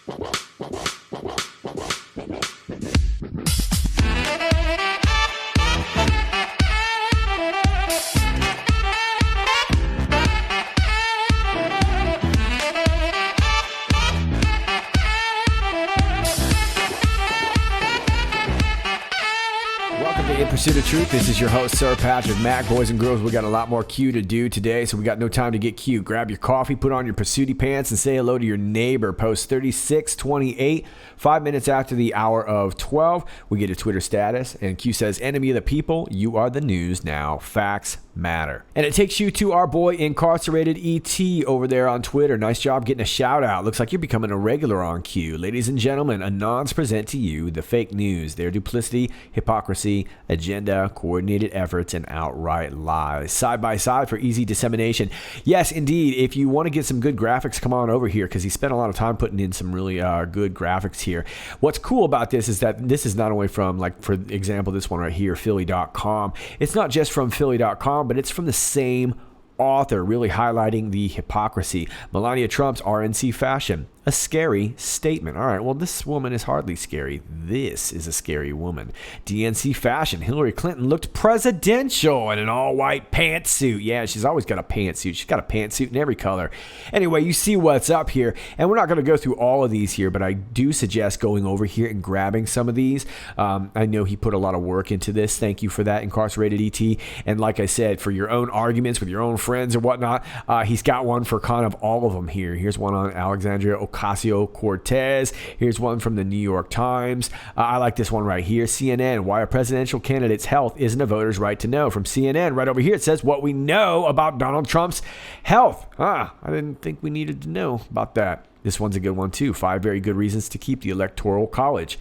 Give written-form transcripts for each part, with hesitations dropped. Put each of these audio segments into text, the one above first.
In Pursuit of Truth, this is your host, Sir Patrick Mac. Boys and girls, we got a lot more Q to do today, so we got no time to get cute. Grab your coffee, put on your Pursuity pants, and say hello to your neighbor. Post 3628, 5 minutes after the hour of 12. We get a Twitter status, and Q says, enemy of the people, you are the news now. Facts matter. And it takes you to our boy Incarcerated ET over there on Twitter. Nice job getting a shout out. Looks like you're becoming a regular on Q. Ladies and gentlemen, Anons present to you the fake news, their duplicity, hypocrisy, agenda, coordinated efforts, and outright lies. Side by side for easy dissemination. Yes, indeed. If you want to get some good graphics, come on over here because he spent a lot of time putting in some really good graphics here. What's cool about this is that this is not only from, like, for example, this one right here, Philly.com. It's not just from Philly.com, but it's from the same author, really highlighting the hypocrisy. Melania Trump's RNC fashion. A scary statement. All right, well, this woman is hardly scary. This is a scary woman. DNC fashion. Hillary Clinton looked presidential in an all-white pantsuit. Yeah, she's always got a pantsuit. She's got a pantsuit in every color. Anyway, you see what's up here. And we're not going to go through all of these here, but I do suggest going over here and grabbing some of these. I know he put a lot of work into this. Thank you for that, Incarcerated ET. And like I said, for your own arguments with your own friends or whatnot, he's got one for kind of all of them here. Here's one on Alexandria Ocasio-Cortez. Here's one from the New York Times. I like this one right here. CNN, why a presidential candidate's health isn't a voter's right to know. From CNN, right over here, it says what we know about Donald Trump's health. I didn't think we needed to know about that. This one's a good one too. 5 very good reasons to keep the Electoral College.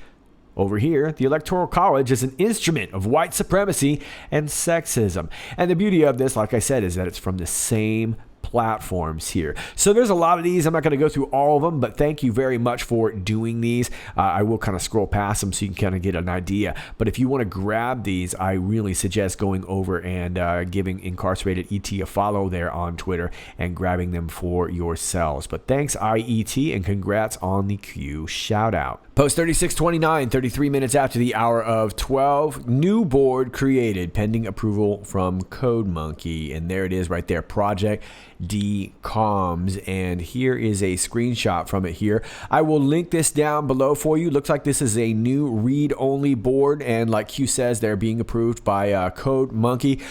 Over here, the Electoral College is an instrument of white supremacy and sexism. And the beauty of this, like I said, is that it's from the same platforms here. So there's a lot of these. I'm not going to go through all of them, but thank you very much for doing these. I will kind of scroll past them so you can kind of get an idea. But if you want to grab these, I really suggest going over and giving Incarcerated ET a follow there on Twitter and grabbing them for yourselves. But thanks, IET, and congrats on the Q shout out. Post 3629, 33 minutes after the hour of 12. New board created pending approval from CodeMonkey. And there it is right there. Project DComs. And here is a screenshot from it here. I will link this down below for you. Looks like this is a new read-only board. And like Q says, they're being approved by CodeMonkey.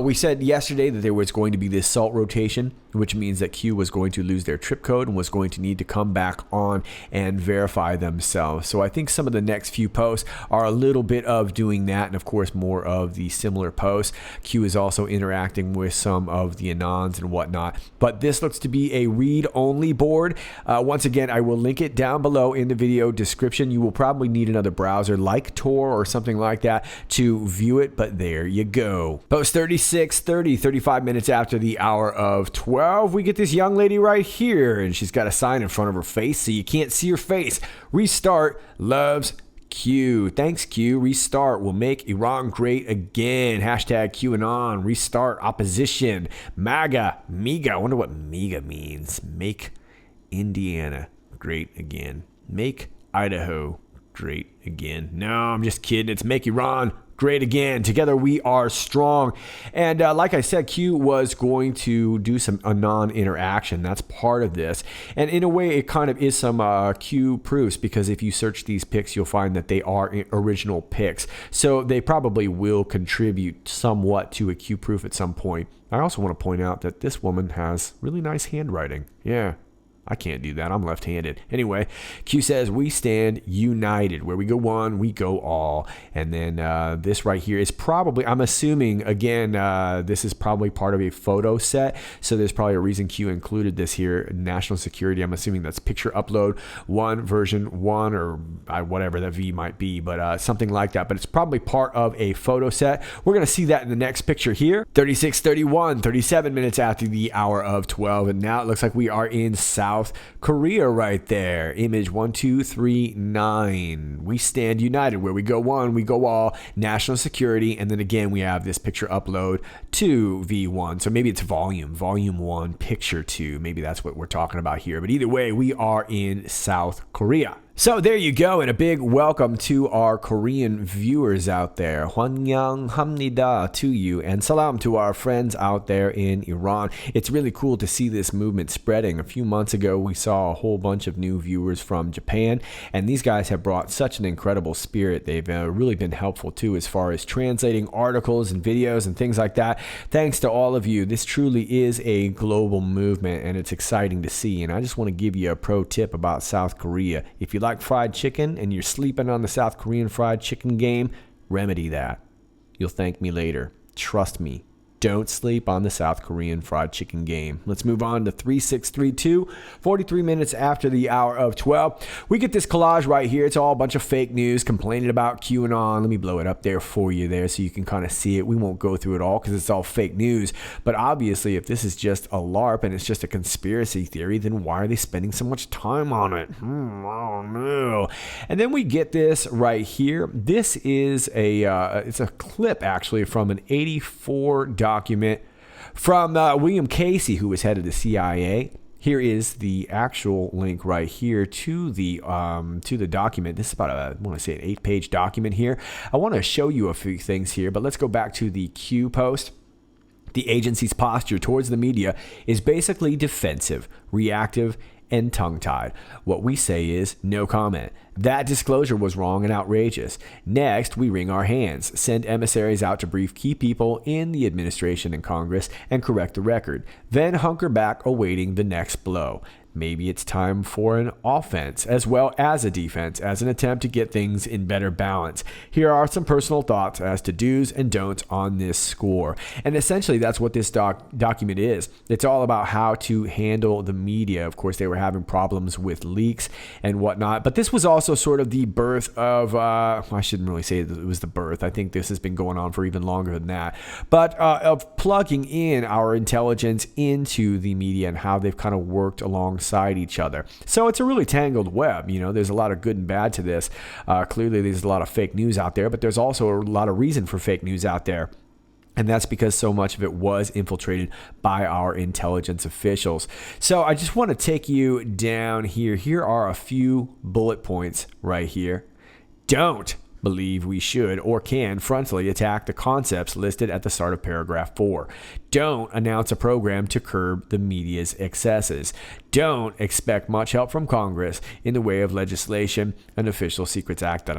We said yesterday that there was going to be this salt rotation, which means that Q was going to lose their trip code and was going to need to come back on and verify themselves. So I think some of the next few posts are a little bit of doing that, and of course more of the similar posts. Q is also interacting with some of the Anons and whatnot. But this looks to be a read-only board. Once again, I will link it down below in the video description. You will probably need another browser like Tor or something like that to view it, but there you go. Post 3630, 35 minutes after the hour of 12. We get this young lady right here, and she's got a sign in front of her face so you can't see her face. Restart loves Q. Thanks, Q. Restart will make Iran great again. Hashtag QAnon. Restart opposition. MAGA. MEGA. I wonder what MEGA means. Make Indiana great again. Make Idaho great again. No, I'm just kidding. It's make Iran great again. Together we are strong. And like I said, Q was going to do some Anon interaction. That's part of this. And in a way, it kind of is some Q proofs, because if you search these pics, you'll find that they are original pics. So they probably will contribute somewhat to a Q proof at some point. I also want to point out that this woman has really nice handwriting. Yeah. I can't do that. I'm left-handed. Anyway, Q says, we stand united. Where we go one, we go all. And then this right here is probably, I'm assuming, again, this is probably part of a photo set. So there's probably a reason Q included this here. National security. I'm assuming that's picture upload 1, version 1, or whatever that V might be. But something like that. But it's probably part of a photo set. We're going to see that in the next picture here. 36:31, 37 minutes after the hour of 12. And now it looks like we are in South South Korea right there. Image 1239. We stand united. Where we go one, we go all. National security. And then again, we have this picture upload to V1. So maybe it's volume 1, picture 2. Maybe that's what we're talking about here. But either way, we are in South Korea. So there you go, and a big welcome to our Korean viewers out there. 환영합니다 to you, and salam to our friends out there in Iran. It's really cool to see this movement spreading. A few months ago, we saw a whole bunch of new viewers from Japan, and these guys have brought such an incredible spirit. They've really been helpful too as far as translating articles and videos and things like that. Thanks to all of you. This truly is a global movement, and it's exciting to see. And I just want to give you a pro tip about South Korea. If you like fried chicken and you're sleeping on the South Korean fried chicken game, remedy that. You'll thank me later. Trust me. Don't sleep on the South Korean fried chicken game. Let's move on to 3632, 43 minutes after the hour of 12. We get this collage right here. It's all a bunch of fake news complaining about QAnon. Let me blow it up there for you there so you can kind of see it. We won't go through it all because it's all fake news. But obviously, if this is just a LARP and it's just a conspiracy theory, then why are they spending so much time on it? I don't know. And then we get this right here. This is it's a clip actually from an 84 document from William Casey, who was head of the CIA. Here is the actual link right here to the document. This is about I want to say an 8-page document here. I want to show you a few things here, but let's go back to the Q post. The agency's posture towards the media is basically defensive, reactive, and tongue-tied. What we say is no comment. That disclosure was wrong and outrageous. Next, we wring our hands, send emissaries out to brief key people in the administration and Congress and correct the record, then hunker back awaiting the next blow. Maybe it's time for an offense as well as a defense as an attempt to get things in better balance. Here are some personal thoughts as to do's and don'ts on this score. And essentially, that's what this document is. It's all about how to handle the media. Of course, they were having problems with leaks and whatnot. But this was also sort of the birth of, I shouldn't really say that it was the birth. I think this has been going on for even longer than that. But of plugging in our intelligence into the media and how they've kind of worked alongside each other. So it's a really tangled web. You know, there's a lot of good and bad to this. Clearly, there's a lot of fake news out there, but there's also a lot of reason for fake news out there. And that's because so much of it was infiltrated by our intelligence officials. So I just want to take you down here. Here are a few bullet points right here. Don't believe we should or can frontally attack the concepts listed at the start of paragraph 4. Don't announce a program to curb the media's excesses. Don't expect much help from Congress in the way of legislation, an Official Secrets Act,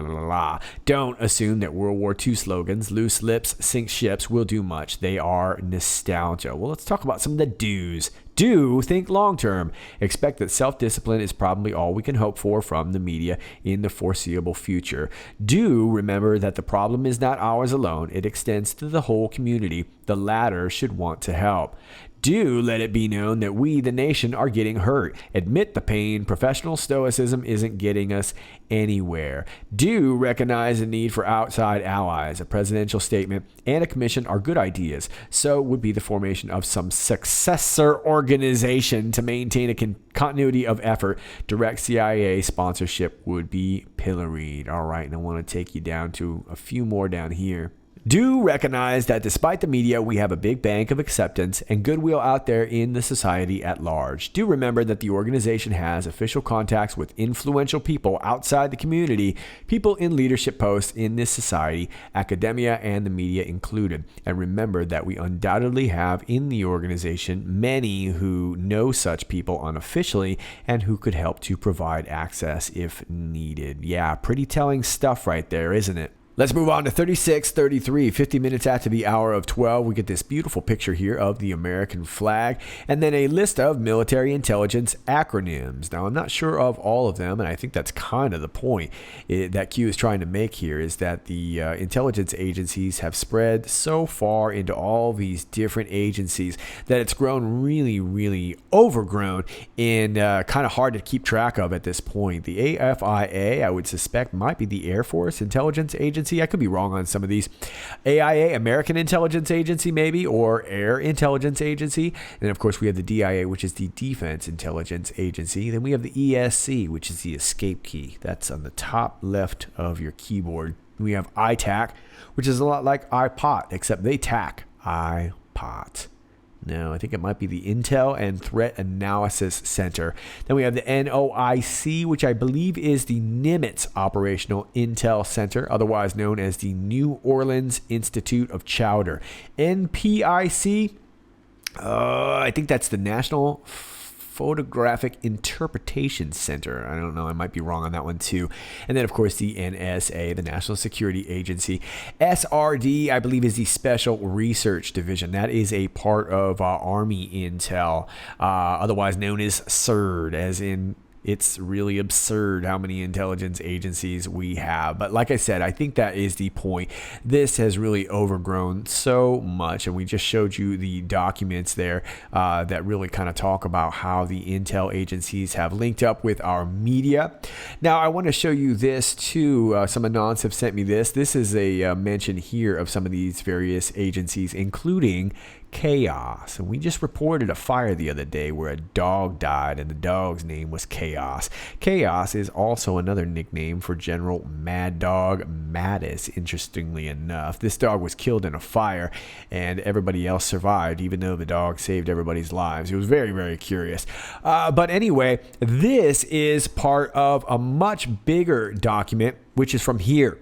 Don't assume that World War II slogans, loose lips, sink ships will do much. They are nostalgia. Well, let's talk about some of the do's. Do think long term. Expect that self-discipline is probably all we can hope for from the media in the foreseeable future. Do remember that the problem is not ours alone. It extends to the whole community. The latter should want to help. Do let it be known that we, the nation, are getting hurt. Admit the pain. Professional stoicism isn't getting us anywhere. Do recognize the need for outside allies. A presidential statement and a commission are good ideas. So would be the formation of some successor organization to maintain a continuity of effort. Direct CIA sponsorship would be pilloried. All right, and I want to take you down to a few more down here. Do recognize that despite the media, we have a big bank of acceptance and goodwill out there in the society at large. Do remember that the organization has official contacts with influential people outside the community, people in leadership posts in this society, academia, and the media included. And remember that we undoubtedly have in the organization many who know such people unofficially and who could help to provide access if needed. Yeah, pretty telling stuff right there, isn't it? Let's move on to 3633, 50 minutes after the hour of 12. We get this beautiful picture here of the American flag and then a list of military intelligence acronyms. Now, I'm not sure of all of them, and I think that's kind of the point that Q is trying to make here is that the intelligence agencies have spread so far into all these different agencies that it's grown really, really overgrown and kind of hard to keep track of at this point. The AFIA, I would suspect, might be the Air Force Intelligence Agency. Agency. I could be wrong on some of these. AIA, American Intelligence Agency, maybe, or Air Intelligence Agency. And of course, we have the DIA, which is the Defense Intelligence Agency. Then we have the ESC, which is the escape key. That's on the top left of your keyboard. We have ITAC, which is a lot like IPOT, except they tack IPOT. No, I think it might be the Intel and Threat Analysis Center. Then we have the NOIC, which I believe is the Nimitz Operational Intel Center, otherwise known as the New Orleans Institute of Chowder. NPIC, I think that's the National Photographic Interpretation Center. I don't know. I might be wrong on that one too. And then, of course, the NSA, the National Security Agency. SRD, I believe, is the Special Research Division. That is a part of Army Intel, otherwise known as CERD, as in it's really absurd how many intelligence agencies we have. But like I said, I think that is the point. This has really overgrown so much, and we just showed you the documents there that really kind of talk about how the intel agencies have linked up with our media. Now, I want to show you this too. Some anons have sent me this. This is a mention here of some of these various agencies, including Chaos. And we just reported a fire the other day where a dog died, and the dog's name was Chaos. Chaos is also another nickname for General Mad Dog Mattis, interestingly enough. This dog was killed in a fire, and everybody else survived, even though the dog saved everybody's lives. It was very, very curious. But anyway, this is part of a much bigger document, which is from here,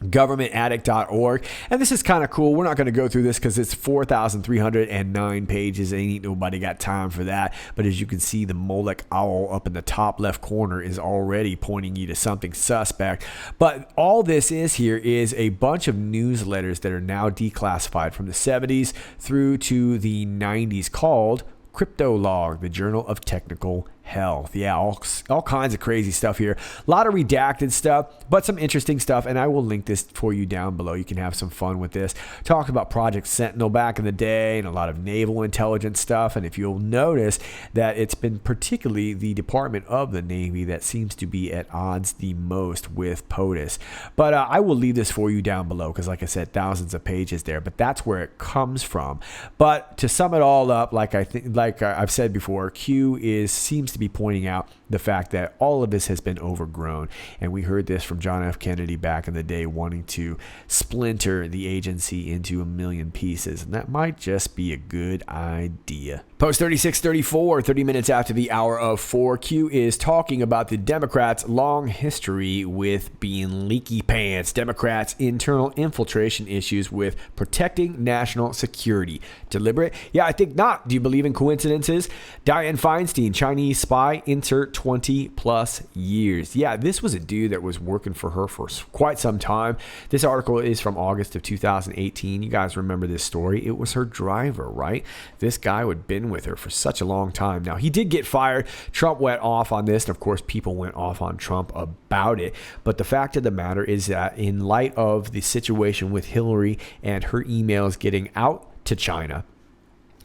governmentaddict.org. And this is kind of cool. We're not going to go through this because it's 4,309 pages. Ain't nobody got time for that. But as you can see, the Molech owl up in the top left corner is already pointing you to something suspect. But all this is here is a bunch of newsletters that are now declassified from the 70s through to the 90s called Crypto Log, the Journal of Technical Health. Yeah, all kinds of crazy stuff here. A lot of redacted stuff, but some interesting stuff, and I will link this for you down below. You can have some fun with this. Talk about Project Sentinel back in the day and a lot of naval intelligence stuff, and if you'll notice that it's been particularly the Department of the Navy that seems to be at odds the most with POTUS. But I will leave this for you down below because, like I said, thousands of pages there, but that's where it comes from. But to sum it all up, like I've said before, Q seems to be pointing out the fact that all of this has been overgrown, and we heard this from John F. Kennedy back in the day, wanting to splinter the agency into a million pieces, and that might just be a good idea. Post 3634, 30 minutes after the hour of 4Q is talking about the Democrats' long history with being leaky pants. Democrats' internal infiltration issues with protecting national security. Deliberate? Yeah, I think not. Do you believe in coincidences? Dianne Feinstein, Chinese spy, insert 20 plus years. Yeah, this was a dude that was working for her for quite some time. This article is from August of 2018. You guys remember this story. It was her driver, right? This guy had been with her for such a long time. Now, he did get fired. Trump went off on this, and of course, people went off on Trump about it. But the fact of the matter is that in light of the situation with Hillary and her emails getting out to China,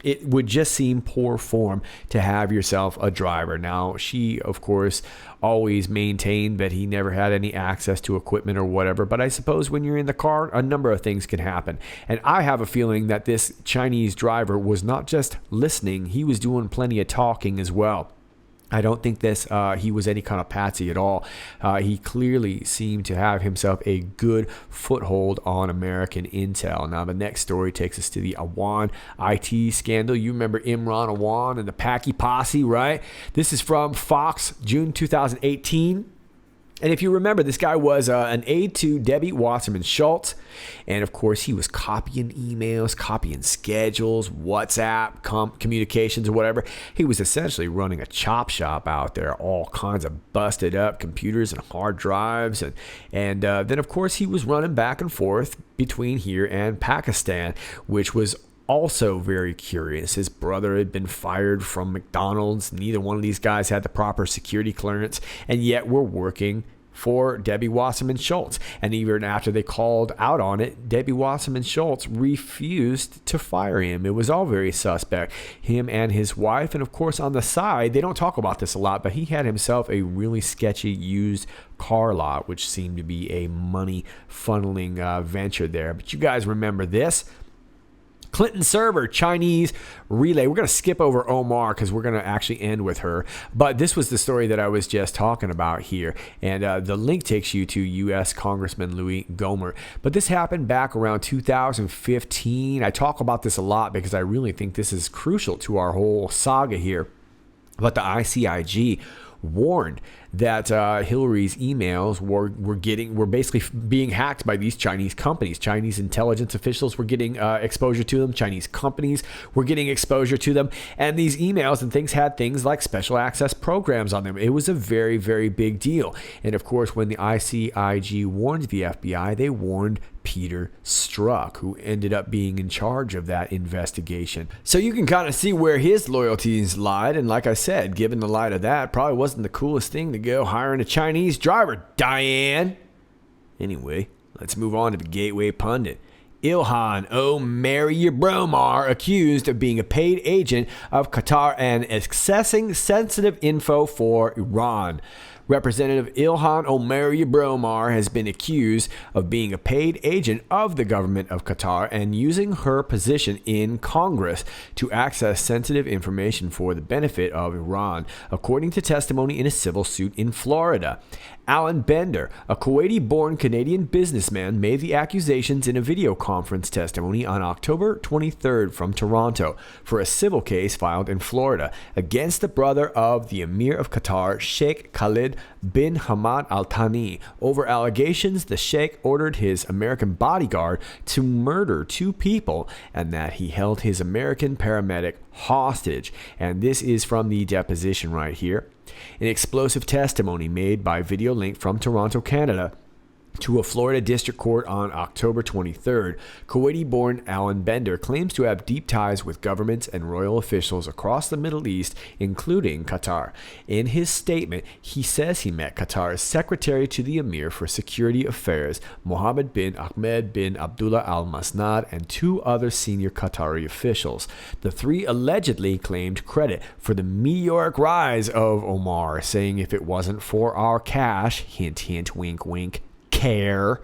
it would just seem poor form to have yourself a driver. Now, she, of course, always maintained that he never had any access to equipment or whatever. But I suppose when you're in the car, a number of things can happen. And I have a feeling that this Chinese driver was not just listening, he was doing plenty of talking as well. I don't think he was any kind of patsy at all. He clearly seemed to have himself a good foothold on American intel. Now, the next story takes us to the Awan IT scandal. You remember Imran Awan and the Paki Posse, right? This is from Fox, June 2018. And if you remember, this guy was an aide to Debbie Wasserman Schultz. And of course, he was copying emails, copying schedules, WhatsApp, communications or whatever. He was essentially running a chop shop out there, all kinds of busted up computers and hard drives. And then, of course, he was running back and forth between here and Pakistan, which was also very curious. His brother had been fired from McDonald's. Neither one of these guys had the proper security clearance, and yet we're working for Debbie Wasserman Schultz. And even after they called out on it, Debbie Wasserman Schultz refused to fire him. It was all very suspect. Him and his wife, and of course on the side, they don't talk about this a lot, but he had himself a really sketchy used car lot, which seemed to be a money funneling venture there. But you guys remember this. Clinton server, Chinese relay. We're going to skip over Omar because we're going to actually end with her. But this was the story that I was just talking about here. And the link takes you to U.S. Congressman Louis Gohmert. But this happened back around 2015. I talk about this a lot because I really think this is crucial to our whole saga here. But the ICIG warned that Hillary's emails were basically being hacked by these Chinese companies. Chinese intelligence officials were getting exposure to them. Chinese companies were getting exposure to them. And these emails and things had things like special access programs on them. It was a very, very big deal. And of course, when the ICIG warned the FBI, they warned Peter Strzok, who ended up being in charge of that investigation. So you can kind of see where his loyalties lied. And like I said, given the light of that, probably wasn't the coolest thing to go hiring a Chinese driver, Diane. Anyway, let's move on to the Gateway Pundit. Ilhan Omar accused of being a paid agent of Qatar and accessing sensitive info for Iran. Representative Ilhan Omar has been accused of being a paid agent of the government of Qatar and using her position in Congress to access sensitive information for the benefit of Iran, according to testimony in a civil suit in Florida. Alan Bender, a Kuwaiti-born Canadian businessman, made the accusations in a video conference testimony on October 23rd from Toronto for a civil case filed in Florida against the brother of the Emir of Qatar, Sheikh Khalid bin Hamad Al Thani, over allegations the Sheikh ordered his American bodyguard to murder 2 people and that he held his American paramedic hostage. And this is from the deposition right here. An explosive testimony made by video link from Toronto, Canada, to a Florida district court on October 23rd. Kuwaiti-born Alan Bender claims to have deep ties with governments and royal officials across the Middle East, including Qatar. In his statement, he says he met Qatar's Secretary to the Emir for Security Affairs, Mohammed bin Ahmed bin Abdullah Al Masnad, and 2 other senior Qatari officials. The 3 allegedly claimed credit for the meteoric rise of Omar, saying if it wasn't for our cash, hint, hint, wink, wink, care,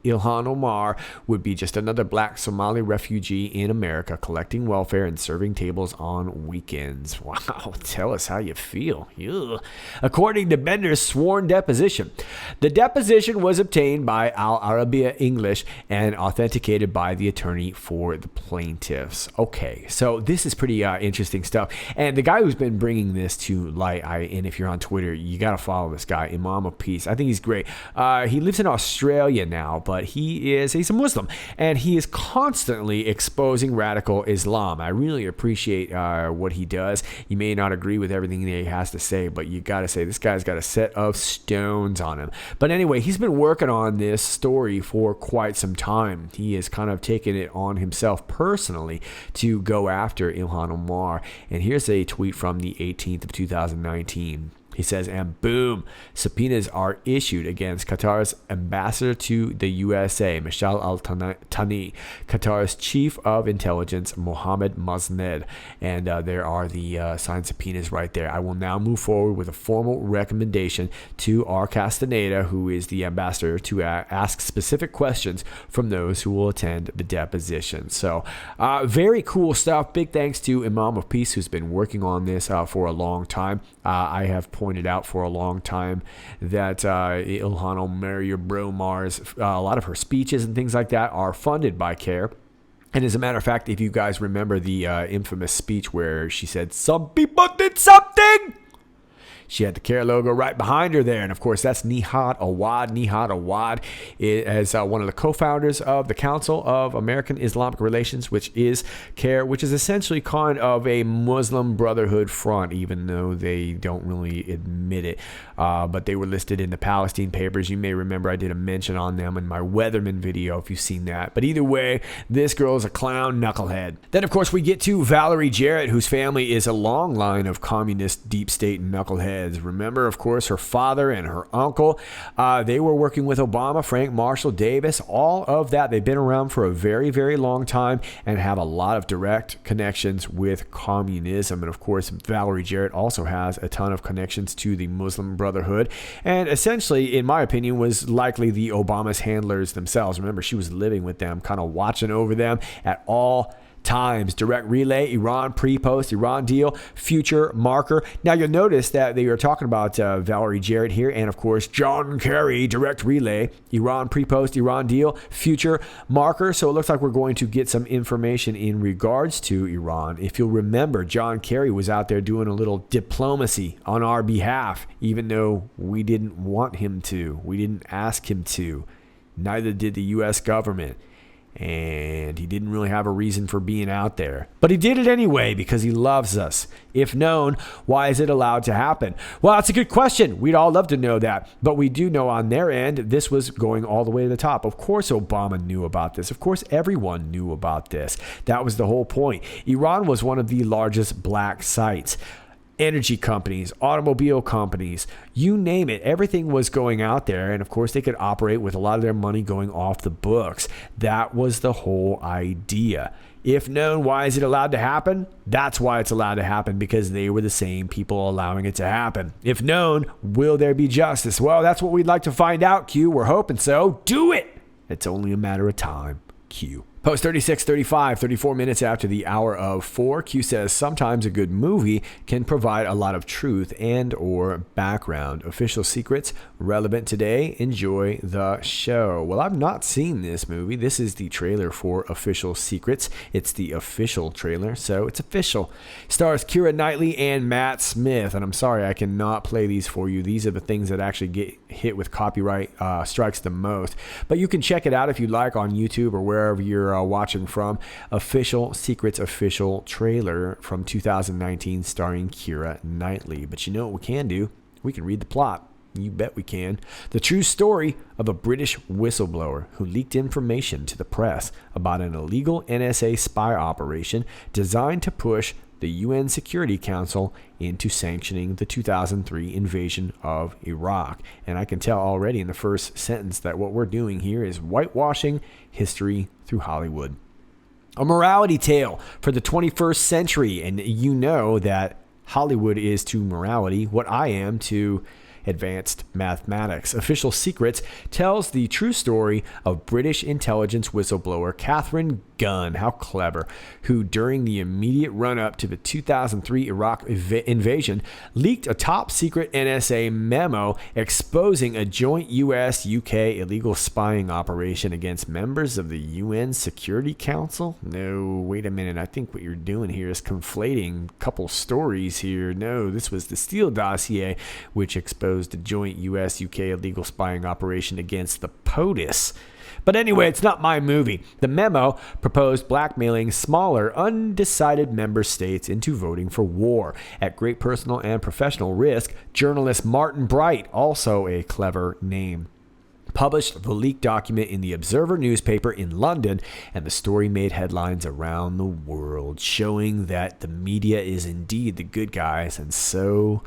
Ilhan Omar would be just another black Somali refugee in America collecting welfare and serving tables on weekends. Wow, tell us how you feel. Ugh. According to Bender's sworn deposition, the deposition was obtained by Al Arabiya English and authenticated by the attorney for the plaintiffs. Okay, so this is pretty interesting stuff. And the guy who's been bringing this to light, and if you're on Twitter, you got to follow this guy, Imam of Peace. I think he's great. He lives in Australia now, but he's a Muslim, and he is constantly exposing radical Islam. I really appreciate what he does. You may not agree with everything that he has to say, but you got to say this guy's got a set of stones on him. But anyway, he's been working on this story for quite some time. He has kind of taken it on himself personally to go after Ilhan Omar. And here's a tweet from the 18th of 2019. He says, and boom, subpoenas are issued against Qatar's ambassador to the USA, Michel Al-Thani, Qatar's chief of intelligence, Mohammed Masnad. And there are the signed subpoenas right there. I will now move forward with a formal recommendation to R. Castaneda, who is the ambassador, to ask specific questions from those who will attend the deposition. So very cool stuff. Big thanks to Imam of Peace, who's been working on this for a long time. I have pointed out for a long time that Ilhan Omar's a lot of her speeches and things like that are funded by CARE. And as a matter of fact, if you guys remember the infamous speech where she said, "Some people did something," she had the CARE logo right behind her there. And of course, that's Nihat Awad. Nihat Awad is one of the co-founders of the Council of American Islamic Relations, which is CARE, which is essentially kind of a Muslim Brotherhood front, even though they don't really admit it. But they were listed in the Palestine Papers. You may remember I did a mention on them in my Weatherman video, if you've seen that. But either way, this girl is a clown knucklehead. Then, of course, we get to Valerie Jarrett, whose family is a long line of communist deep state knuckleheads heads. Remember, of course, her father and her uncle, they were working with Obama, Frank Marshall Davis, all of that. They've been around for a very, very long time and have a lot of direct connections with communism. And of course, Valerie Jarrett also has a ton of connections to the Muslim Brotherhood, and essentially, in my opinion, was likely the Obama's handlers themselves. Remember, she was living with them, kind of watching over them at all times. Direct relay, Iran pre-post, Iran deal, future marker. Now you'll notice that they are talking about Valerie Jarrett here, and of course John Kerry, direct relay, Iran pre-post, Iran deal, future marker. So it looks like we're going to get some information in regards to Iran. If you'll remember, John Kerry was out there doing a little diplomacy on our behalf, even though we didn't want him to. We didn't ask him to. Neither did the U.S. government. And he didn't really have a reason for being out there. But he did it anyway because he loves us. If known, why is it allowed to happen? Well, that's a good question. We'd all love to know that. But we do know on their end, this was going all the way to the top. Of course, Obama knew about this. Of course, everyone knew about this. That was the whole point. Iran was one of the largest black sites. Energy companies, automobile companies, you name it, everything was going out there. And of course, they could operate with a lot of their money going off the books. That was the whole idea. If known, why is it allowed to happen? That's why it's allowed to happen, because they were the same people allowing it to happen. If known, will there be justice? Well, that's what we'd like to find out, Q. We're hoping so. Do it. It's only a matter of time, Q. Post 36:35, 34 minutes after the hour of 4, Q says, sometimes a good movie can provide a lot of truth and or background. Official secrets, relevant today. Enjoy the show. Well, I've not seen this movie. This is the trailer for Official Secrets. It's the official trailer, so it's official. Stars Keira Knightley and Matt Smith. And I'm sorry, I cannot play these for you. These are the things that actually get hit with copyright strikes the most. But you can check it out if you like on YouTube or wherever you're watching from. Official Secrets official trailer from 2019 starring Keira Knightley. But you know what we can do? We can read the plot. You bet we can. The true story of a British whistleblower who leaked information to the press about an illegal NSA spy operation designed to push the UN Security Council into sanctioning the 2003 invasion of Iraq. And I can tell already in the first sentence that what we're doing here is whitewashing history through Hollywood. A morality tale for the 21st century. And you know that Hollywood is to morality what I am to advanced mathematics. Official Secrets tells the true story of British intelligence whistleblower Catherine Gunn, how clever, who during the immediate run-up to the 2003 Iraq invasion leaked a top-secret NSA memo exposing a joint U.S.-UK illegal spying operation against members of the UN Security Council. No, wait a minute. I think what you're doing here is conflating a couple stories here. No, this was the Steele dossier, which exposed a joint U.S.-UK illegal spying operation against the POTUS. But anyway, it's not my movie. The memo proposed blackmailing smaller, undecided member states into voting for war. At great personal and professional risk, journalist Martin Bright, also a clever name, published the leaked document in the Observer newspaper in London, and the story made headlines around the world, showing that the media is indeed the good guys, and so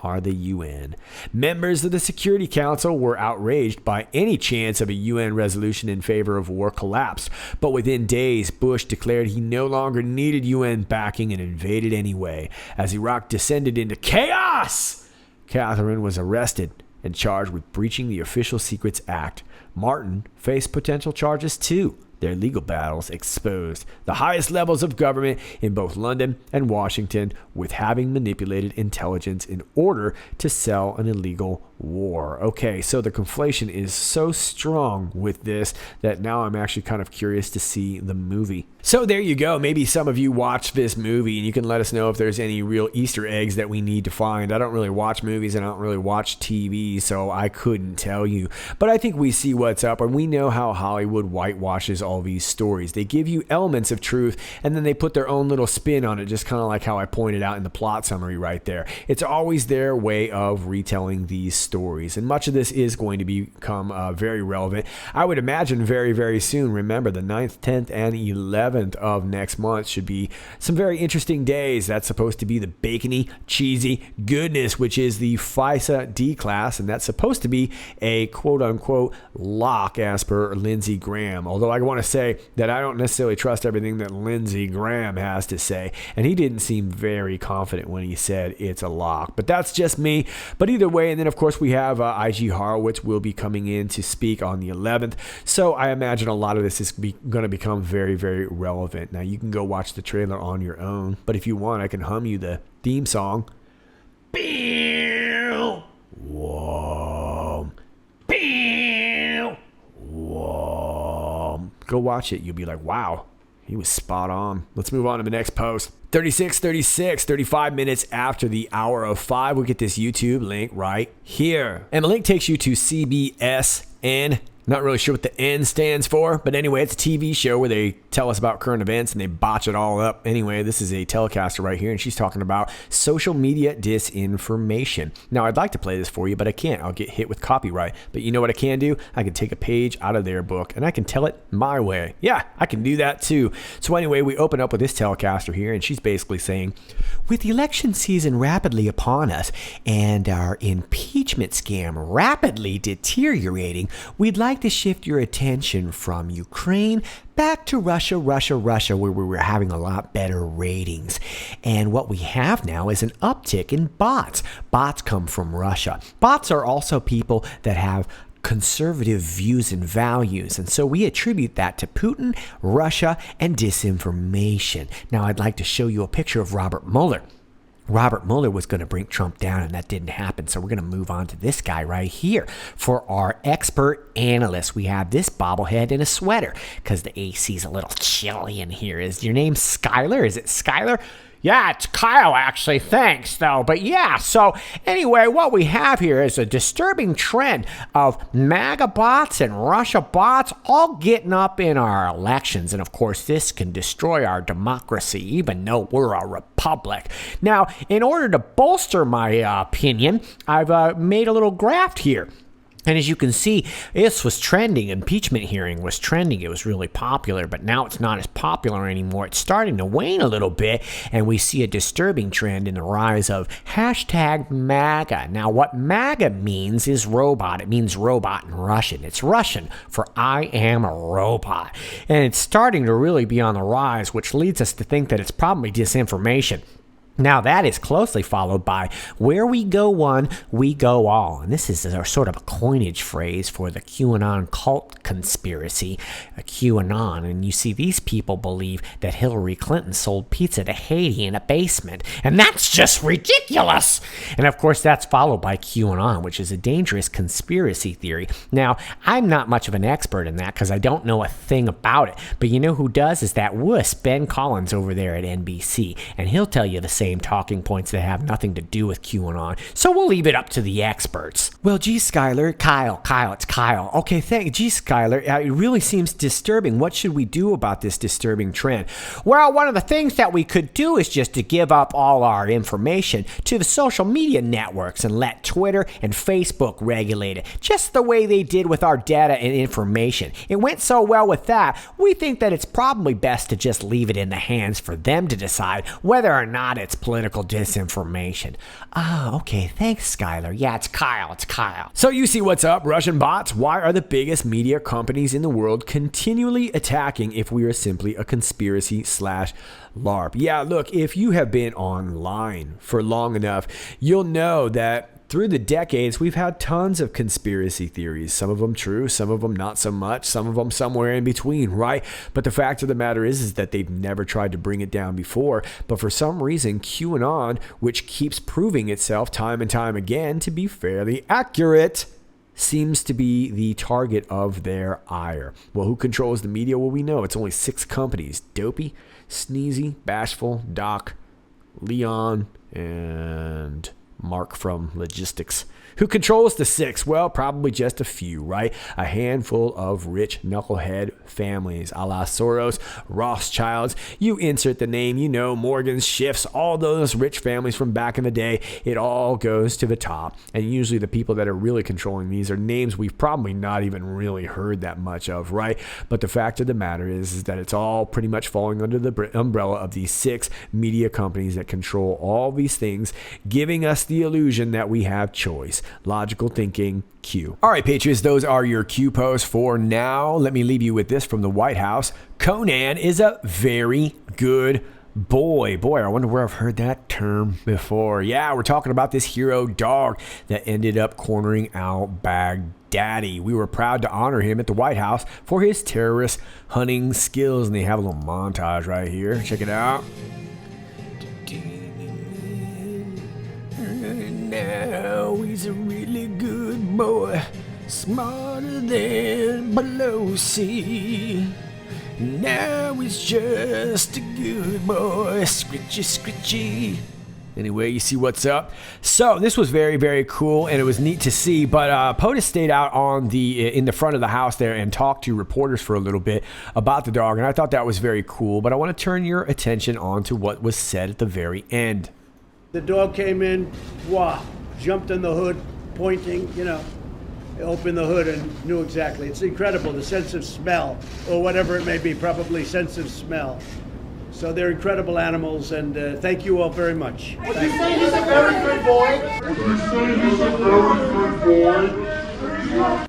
are the UN. Members of the Security Council were outraged by any chance of a UN resolution in favor of war collapsed, but within days, Bush declared he no longer needed UN backing and invaded anyway. As Iraq descended into chaos, Catherine was arrested and charged with breaching the Official Secrets Act. Martin faced potential charges too. Their legal battles exposed the highest levels of government in both London and Washington with having manipulated intelligence in order to sell an illegal war. Okay, so the conflation is so strong with this that now I'm actually kind of curious to see the movie. So there you go. Maybe some of you watch this movie and you can let us know if there's any real Easter eggs that we need to find. I don't really watch movies and I don't really watch TV, so I couldn't tell you. But I think we see what's up, and we know how Hollywood whitewashes all these stories. They give you elements of truth and then they put their own little spin on it, just kind of like how I pointed out in the plot summary right there. It's always their way of retelling these stories. And much of this is going to become very relevant. I would imagine very, very soon. Remember, the 9th, 10th, and 11th of next month should be some very interesting days. That's supposed to be the bacony, cheesy goodness, which is the FISA D class. And that's supposed to be a quote-unquote lock as per Lindsey Graham. Although I want to say that I don't necessarily trust everything that Lindsey Graham has to say. And he didn't seem very confident when he said it's a lock. But that's just me. But either way, and then of course we have IG Horowitz will be coming in to speak on the 11th. So I imagine a lot of this is going to become very, very relevant. Now you can go watch the trailer on your own. But if you want, I can hum you the theme song. Whoa. Whoa. Go watch it. You'll be like, wow, he was spot on. Let's move on to the next post. 35 minutes after the hour of 5, we get this YouTube link right here. And the link takes you to CBSN. Not really sure what the N stands for, but anyway, it's a TV show where they tell us about current events and they botch it all up. Anyway, this is a telecaster right here, and she's talking about social media disinformation. Now, I'd like to play this for you, but I can't. I'll get hit with copyright. But you know what I can do? I can take a page out of their book, and I can tell it my way. Yeah, I can do that too. So anyway, we open up with this telecaster here, and she's basically saying, with the election season rapidly upon us and our impeachment scam rapidly deteriorating, we'd like to shift your attention from Ukraine back to Russia, where we were having a lot better ratings. And what we have now is an uptick in bots. Bots come from Russia. Bots are also people that have conservative views and values. And so we attribute that to Putin, Russia, and disinformation. Now, I'd like to show you a picture of Robert Mueller. Robert Mueller was going to bring Trump down, and that didn't happen. So we're going to move on to this guy right here. For our expert analyst, we have this bobblehead in a sweater because the AC's a little chilly in here. Is your name Skylar? Is it Skylar? Yeah, it's Kyle, actually. Thanks, though. But yeah, so anyway, what we have here is a disturbing trend of MAGA bots and Russia bots all getting up in our elections. And of course, this can destroy our democracy, even though we're a republic. Now, in order to bolster my opinion, I've made a little graph here. And as you can see, this was trending. Impeachment hearing was trending. It was really popular, but now it's not as popular anymore. It's starting to wane a little bit, and we see a disturbing trend in the rise of hashtag MAGA. Now, what MAGA means is robot. It means robot in Russian. It's Russian for I am a robot. And it's starting to really be on the rise, which leads us to think that it's probably disinformation. Now, that is closely followed by where we go one, we go all. And this is a sort of a coinage phrase for the QAnon cult conspiracy, a QAnon. And you see, these people believe that Hillary Clinton sold pizza to Haiti in a basement. And that's just ridiculous. And of course, that's followed by QAnon, which is a dangerous conspiracy theory. Now, I'm not much of an expert in that because I don't know a thing about it. But you know who does is that wuss, Ben Collins, over there at NBC. And he'll tell you the same talking points that have nothing to do with QAnon. So we'll leave it up to the experts. Well, gee, Skylar, Kyle, it's Kyle. Okay, gee, Skylar, it really seems disturbing. What should we do about this disturbing trend? Well, one of the things that we could do is just to give up all our information to the social media networks and let Twitter and Facebook regulate it, just the way they did with our data and information. It went so well with that, we think that it's probably best to just leave it in the hands for them to decide whether or not it's political disinformation. Ah, okay. Thanks, Skylar. Yeah, it's Kyle. So you see what's up, Russian bots? Why are the biggest media companies in the world continually attacking if we are simply a conspiracy / LARP? Yeah, look, if you have been online for long enough, you'll know that through the decades, we've had tons of conspiracy theories. Some of them true, some of them not so much, some of them somewhere in between, right? But the fact of the matter is that they've never tried to bring it down before. But for some reason, QAnon, which keeps proving itself time and time again to be fairly accurate, seems to be the target of their ire. Well, who controls the media? Well, we know it's only 6 companies: Dopey, Sneezy, Bashful, Doc, Leon, and Mark from Logistics. Who controls the 6? Well, probably just a few, right? A handful of rich knucklehead families, a la Soros, Rothschilds. You insert the name, you know, Morgan's, Schiff's, all those rich families from back in the day. It all goes to the top. And usually the people that are really controlling these are names we've probably not even really heard that much of, right? But the fact of the matter is that it's all pretty much falling under the umbrella of these 6 media companies that control all these things, giving us the illusion that we have choice. Logical thinking, Q. All right, Patriots, those are your Q posts for now. Let me leave you with this from the White House. Conan is a very good boy. Boy, I wonder where I've heard that term before. Yeah, we're talking about this hero dog that ended up cornering out Baghdadi. We were proud to honor him at the White House for his terrorist hunting skills, and they have a little montage right here. Check it out. Now he's a really good boy, smarter than Pelosi. Now he's just a good boy, scritchy, scritchy. Anyway, you see what's up. So this was very, very cool, and it was neat to see. But POTUS stayed out in the front of the house there and talked to reporters for a little bit about the dog, and I thought that was very cool. But I want to turn your attention on to what was said at the very end. The dog came in, jumped in the hood, pointing, opened the hood and knew exactly. It's incredible, the sense of smell, or whatever it may be, probably sense of smell. So they're incredible animals, and thank you all very much. Would you say he's a very good boy? Would you say he's a very good boy?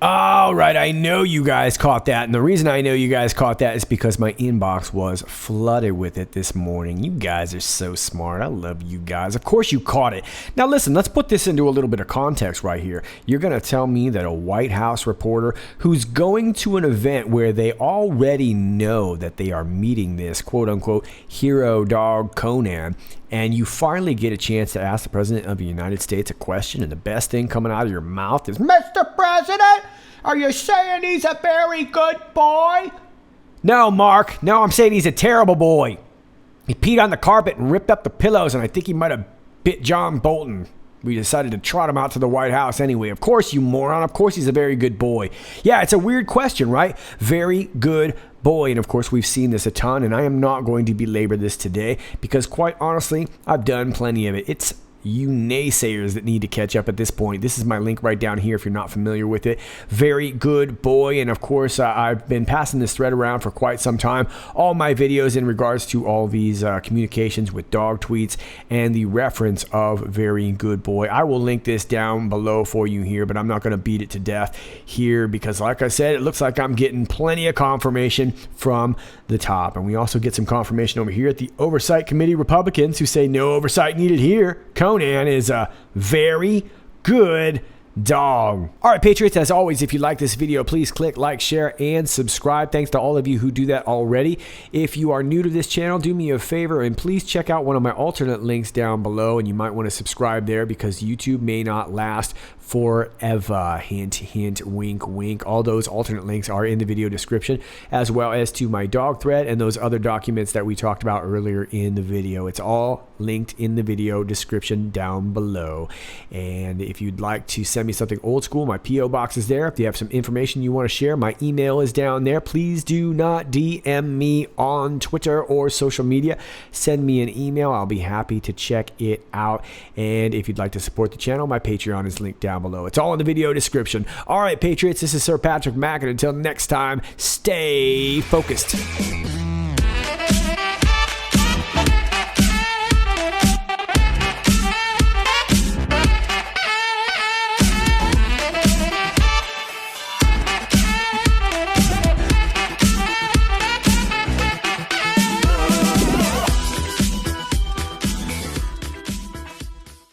All right, I know you guys caught that, and the reason I know you guys caught that is because my inbox was flooded with it this morning. You guys are so smart. I love you guys. Of course you caught it. Now listen, let's put this into a little bit of context right here. You're going to tell me that a White House reporter who's going to an event where they already know that they are meeting this quote-unquote hero dog Conan, and you finally get a chance to ask the President of the United States a question, and the best thing coming out of your mouth is, "Mr. President, are you saying he's a very good boy?" No, Mark. No, I'm saying he's a terrible boy. He peed on the carpet and ripped up the pillows, and I think he might have bit John Bolton. We decided to trot him out to the White House anyway. Of course, you moron. Of course he's a very good boy. Yeah, it's a weird question, right? Very good boy. And of course, we've seen this a ton, and I am not going to belabor this today because quite honestly, I've done plenty of it. It's you naysayers that need to catch up at this point. This is my link right down here if you're not familiar with it. Very good boy. And of course, I've been passing this thread around for quite some time. All my videos in regards to all these communications with dog tweets and the reference of very good boy. I will link this down below for you here, but I'm not going to beat it to death here because like I said, it looks like I'm getting plenty of confirmation from the top. And we also get some confirmation over here at the Oversight Committee Republicans who say no oversight needed here. Conan is a very good dog. All right, Patriots, as always, if you like this video, please click like, share, and subscribe. Thanks to all of you who do that already. If you are new to this channel, do me a favor and please check out one of my alternate links down below, and you might want to subscribe there because YouTube may not last forever. Hint, hint, wink, wink. All those alternate links are in the video description, as well as to my dog thread and those other documents that we talked about earlier in the video. It's all linked in the video description down below. And if you'd like to send me something old school, my P.O. box is there. If you have some information you want to share, my email is down there. Please do not DM me on Twitter or social media. Send me an email. I'll be happy to check it out. And if you'd like to support the channel, my Patreon is linked down below. It's all in the video description. All right, Patriots, this is Sir Patrick Mack, and until next time, stay focused.